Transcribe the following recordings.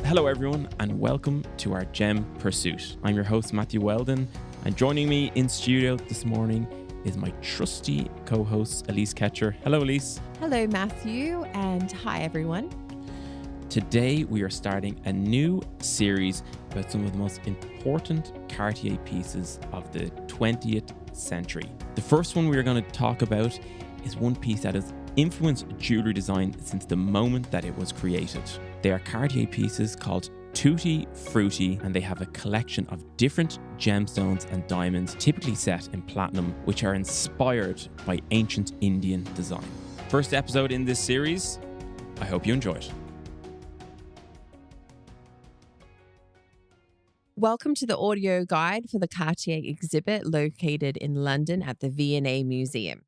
Hello everyone and welcome to our Gem Pursuit. I'm your host Matthew Weldon and joining me in studio this morning is my trusty co-host Elise Ketcher. Hello Elise. Hello Matthew and hi everyone. Today we are starting a new series about some of the most important Cartier pieces of the 20th century. The first one we are going to talk about is one piece that has influenced jewellery design since the moment that it was created. They are Cartier pieces called tutti, frutti, and they have a collection of different gemstones and diamonds, typically set in platinum, which are inspired by ancient Indian design. First episode in this series. I hope you enjoy it. Welcome to the audio guide for the Cartier exhibit located in London at the V&A Museum.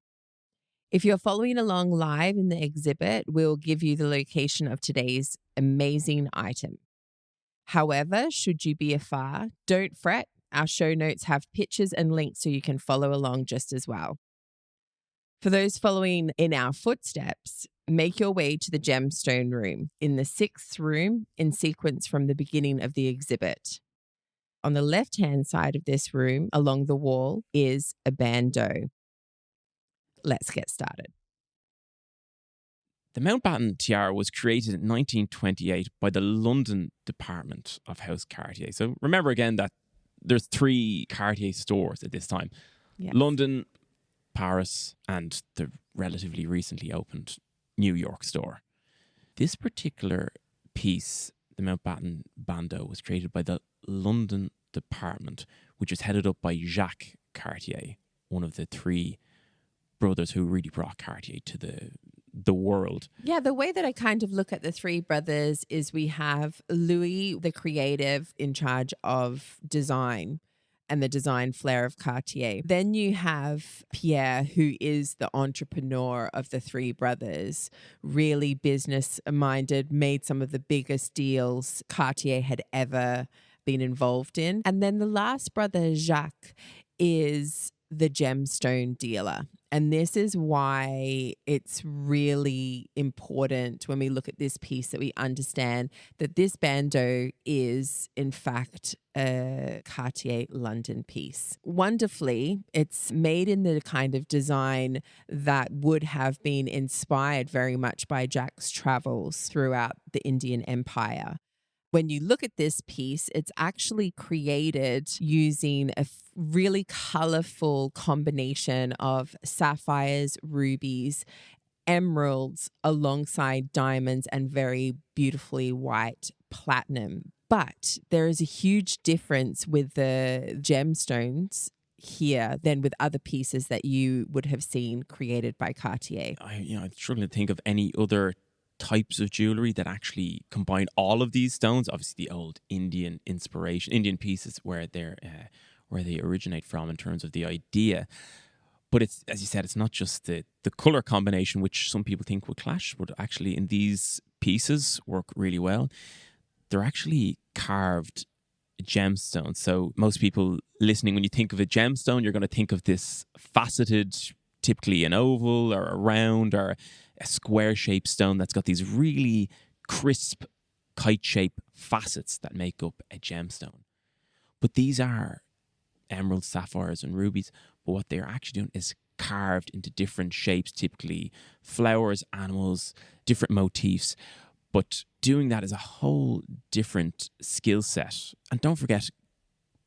If you're following along live in the exhibit, we'll give you the location of today's amazing item. However, should you be afar, don't fret. Our show notes have pictures and links so you can follow along just as well. For those following in our footsteps, make your way to the Gemstone Room in the 6th room in sequence from the beginning of the exhibit. On the left-hand side of this room, along the wall, is a bandeau. Let's get started. The Mountbatten tiara was created in 1928 by the London department of House Cartier. So remember again that there's 3 Cartier stores at this time. Yes. London, Paris, and the relatively recently opened New York store. This particular piece, the Mountbatten Bandeau, was created by the London department, which was headed up by Jacques Cartier, one of the 3 brothers who really brought Cartier to the world. Yeah, the way that I kind of look at the 3 brothers is we have Louis, the creative, in charge of design and the design flair of Cartier. Then you have Pierre, who is the entrepreneur of the 3 brothers, really business-minded, made some of the biggest deals Cartier had ever been involved in. And then the last brother, Jacques, is the gemstone dealer. And this is why it's really important when we look at this piece that we understand that this bandeau is, in fact, a Cartier London piece. Wonderfully, it's made in the kind of design that would have been inspired very much by Jacques' travels throughout the Indian Empire. When you look at this piece, it's actually created using a really colorful combination of sapphires, rubies, emeralds, alongside diamonds, and very beautifully white platinum. But there is a huge difference with the gemstones here than with other pieces that you would have seen created by Cartier. I'm struggling to think of any other types of jewellery that actually combine all of these stones. Obviously the old Indian inspiration, Indian pieces where they originate from in terms of the idea. But it's, as you said, it's not just the colour combination, which some people think would clash, but actually in these pieces work really well. They're actually carved gemstones. So most people listening, when you think of a gemstone, you're going to think of this faceted, typically an oval or a round or a square-shaped stone that's got these really crisp, kite-shaped facets that make up a gemstone. But these are emeralds, sapphires, and rubies. But what they're actually doing is carved into different shapes, typically flowers, animals, different motifs. But doing that is a whole different skill set. And don't forget,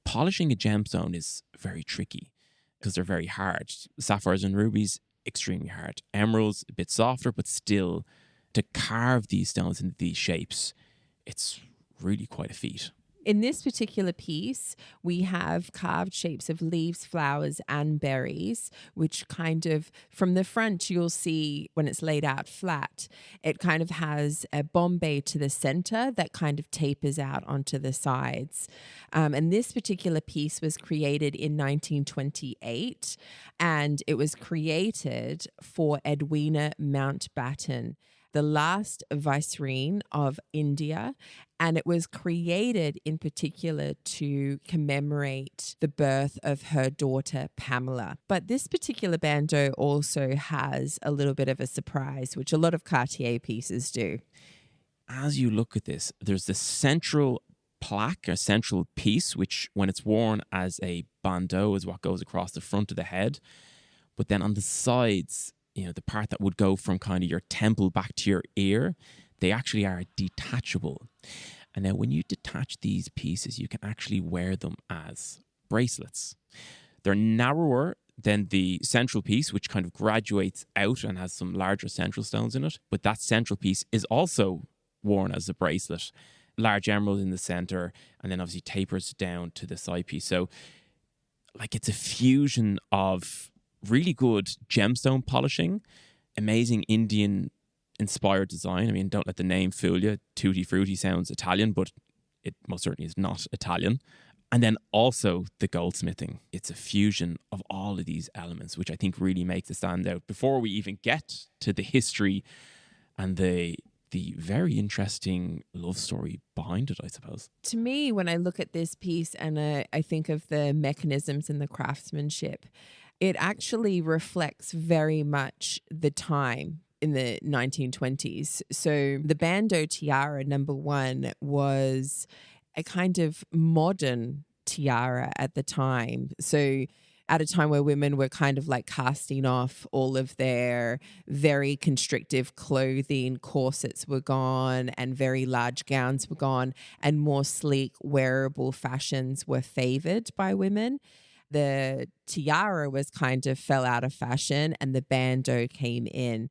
polishing a gemstone is very tricky because they're very hard. Sapphires and rubies, extremely hard. Emeralds, a bit softer, but still, to carve these stones into these shapes, it's really quite a feat. In this particular piece, we have carved shapes of leaves, flowers, and berries, which kind of, from the front, you'll see when it's laid out flat, it kind of has a Bombay to the center that kind of tapers out onto the sides. And this particular piece was created in 1928, and it was created for Edwina Mountbatten, the last viceroy of India, and it was created in particular to commemorate the birth of her daughter Pamela. But this particular bandeau also has a little bit of a surprise, which a lot of Cartier pieces do. as you look at this, there's the central plaque, a central piece, which when it's worn as a bandeau is what goes across the front of the head. But then on the sides, the part that would go from kind of your temple back to your ear, they actually are detachable. And now when you detach these pieces, you can actually wear them as bracelets. They're narrower than the central piece, which kind of graduates out and has some larger central stones in it. But that central piece is also worn as a bracelet. Large emerald in the center, and then obviously tapers down to the side piece. So, it's a fusion of really good gemstone polishing, amazing Indian inspired design. I mean, don't let the name fool you. Tutti frutti sounds Italian, but it most certainly is not Italian. And then also the goldsmithing. It's a fusion of all of these elements, which I think really makes it stand out. Before we even get to the history and the very interesting love story behind it, I suppose. To me, when I look at this piece and I think of the mechanisms and the craftsmanship, it actually reflects very much the time in the 1920s. So the bandeau tiara, number one, was a kind of modern tiara at the time. So at a time where women were kind of like casting off all of their very constrictive clothing, corsets were gone, and very large gowns were gone, and more sleek, wearable fashions were favored by women. The tiara was kind of fell out of fashion and the bandeau came in.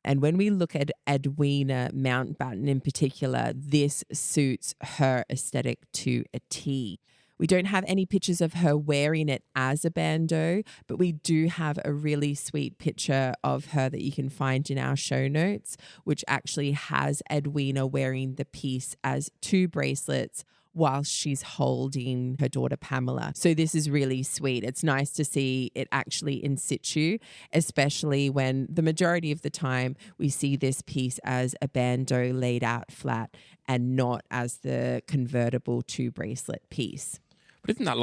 And when we look at Edwina Mountbatten in particular, this suits her aesthetic to a T. We don't have any pictures of her wearing it as a bandeau, but we do have a really sweet picture of her that you can find in our show notes, which actually has Edwina wearing the piece as two bracelets while she's holding her daughter Pamela. So this is really sweet. It's nice to see it actually in situ, especially when the majority of the time we see this piece as a bandeau laid out flat and not as the convertible two bracelet piece. But isn't that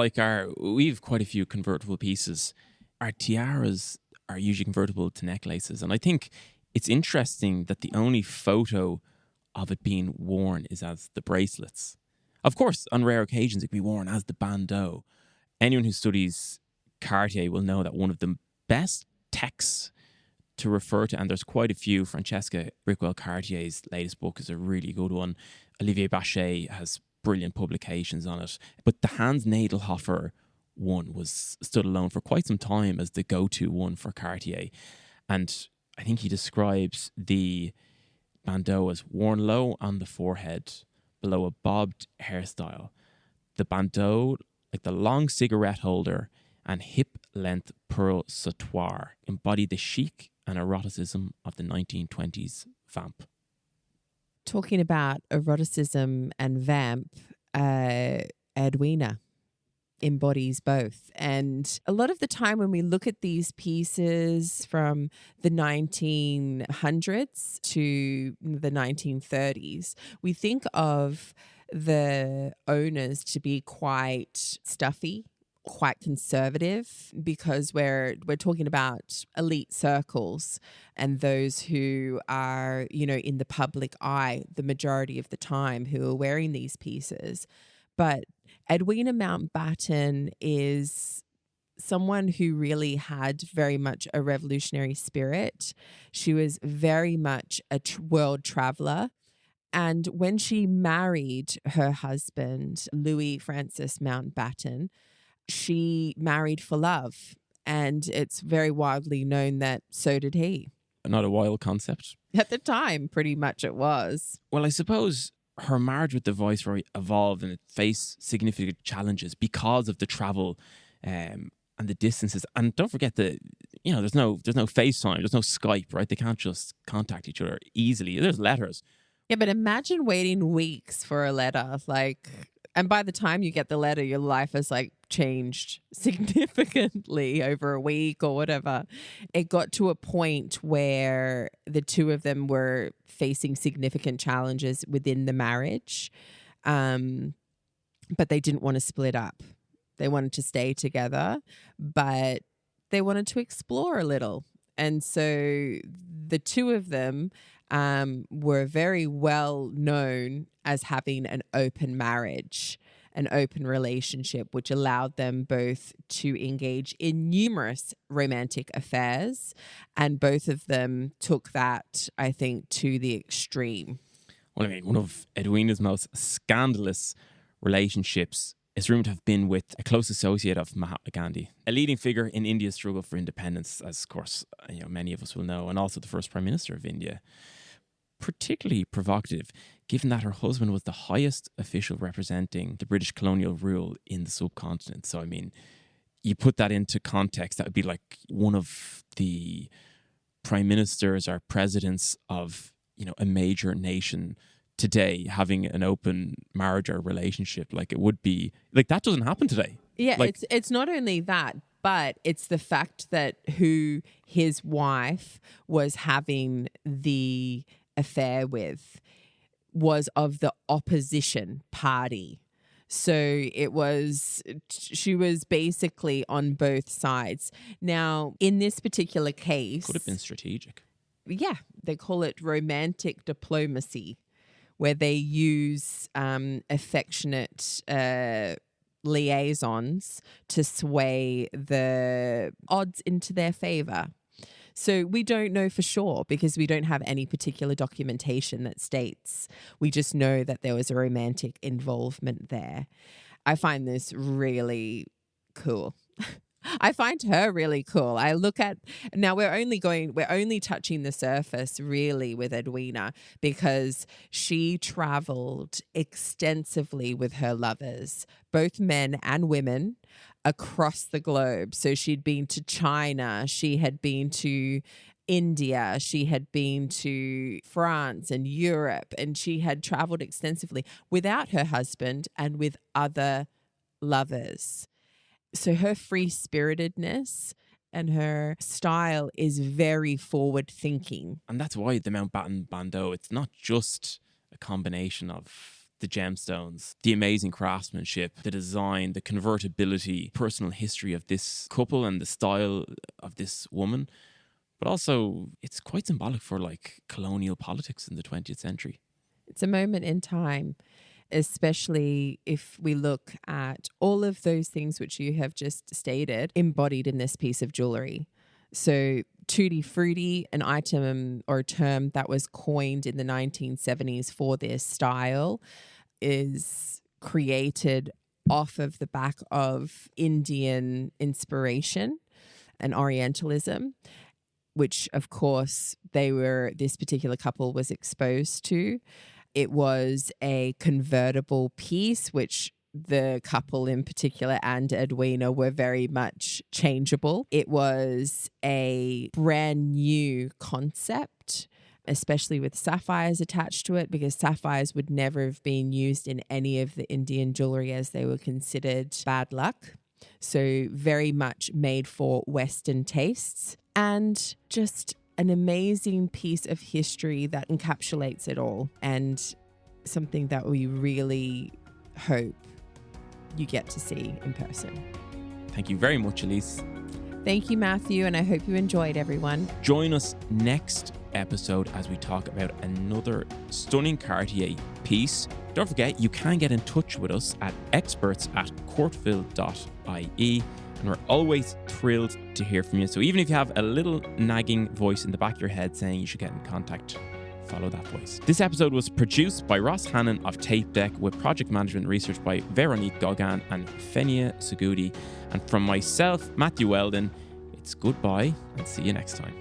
we have quite a few convertible pieces. Our tiaras are usually convertible to necklaces. And I think it's interesting that the only photo of it being worn is as the bracelets. Of course, on rare occasions, it can be worn as the bandeau. Anyone who studies Cartier will know that one of the best texts to refer to, and there's quite a few. Francesca Brickwell Cartier's latest book is a really good one. Olivier Bachet has brilliant publications on it. But the Hans Nadelhofer one stood alone for quite some time as the go-to one for Cartier. And I think he describes the bandeau as worn low on the forehead, below a bobbed hairstyle. The bandeau, like the long cigarette holder and hip-length pearl sautoir, embody the chic and eroticism of the 1920s vamp. Talking about eroticism and vamp, Edwina embodies both. And a lot of the time when we look at these pieces from the 1900s to the 1930s, we think of the owners to be quite stuffy, quite conservative, because we're talking about elite circles and those who are, in the public eye the majority of the time, who are wearing these pieces. But Edwina Mountbatten is someone who really had very much a revolutionary spirit. She was very much a world traveler. And when she married her husband, Louis Francis Mountbatten, she married for love. And it's very widely known that so did he. Not a wild concept. At the time, pretty much it was. Well, I suppose her marriage with the Viceroy evolved and it faced significant challenges because of the travel and the distances. And don't forget that, there's no FaceTime, there's no Skype, right? They can't just contact each other easily. There's letters. Yeah, but imagine waiting weeks for a letter. And by the time you get the letter, your life has changed significantly over a week or whatever. It got to a point where the two of them were facing significant challenges within the marriage. But they didn't want to split up. They wanted to stay together, but they wanted to explore a little. And so the two of them were very well known as having an open marriage, an open relationship, which allowed them both to engage in numerous romantic affairs. And both of them took that, I think, to the extreme. Well, I mean, one of Edwina's most scandalous relationships is rumored to have been with a close associate of Mahatma Gandhi, a leading figure in India's struggle for independence, as of course, many of us will know, and also the first Prime Minister of India. Particularly provocative, given that her husband was the highest official representing the British colonial rule in the subcontinent. So, I mean, you put that into context, that would be like one of the prime ministers or presidents of, a major nation today having an open marriage or relationship. Like, it would be, like, that doesn't happen today. Yeah, like, it's not only that, but it's the fact that who his wife was having the affair with was of the opposition party. So she was basically on both sides. Now, in this particular case, could have been strategic. Yeah, they call it romantic diplomacy, where they use affectionate liaisons to sway the odds into their favor. So we don't know for sure because we don't have any particular documentation that states. We just know that there was a romantic involvement there. I find this really cool. I find her really cool. I look at, now we're only touching the surface really with Edwina, because she traveled extensively with her lovers, both men and women, across the globe. So she'd been to China, she had been to India, she had been to France and Europe, and she had traveled extensively without her husband and with other lovers. So her free-spiritedness and her style is very forward-thinking. And that's why the Mountbatten Bandeau, it's not just a combination of the gemstones, the amazing craftsmanship, the design, the convertibility, personal history of this couple and the style of this woman, but also it's quite symbolic for like colonial politics in the 20th century. It's a moment in time, especially if we look at all of those things which you have just stated embodied in this piece of jewellery. So tutti frutti, an item or a term that was coined in the 1970s for this style, is created off of the back of Indian inspiration and Orientalism, which of course this particular couple was exposed to. It was a convertible piece, which the couple in particular and Edwina were very much changeable. It was a brand new concept, especially with sapphires attached to it, because sapphires would never have been used in any of the Indian jewelry as they were considered bad luck. So very much made for Western tastes, and just an amazing piece of history that encapsulates it all, and something that we really hope you get to see in person. Thank you very much, Elise. Thank you, Matthew, and I hope you enjoyed, everyone. Join us next episode as we talk about another stunning Cartier piece. Don't forget, you can get in touch with us at experts@courtville.ie, and we're always thrilled to hear from you. So even if you have a little nagging voice in the back of your head saying you should get in contact, follow that voice. This episode was produced by Ross Hannon of Tape Deck, with project management research by Veronique Gauguin and Fenia Sugudi. And from myself, Matthew Weldon, it's goodbye and see you next time.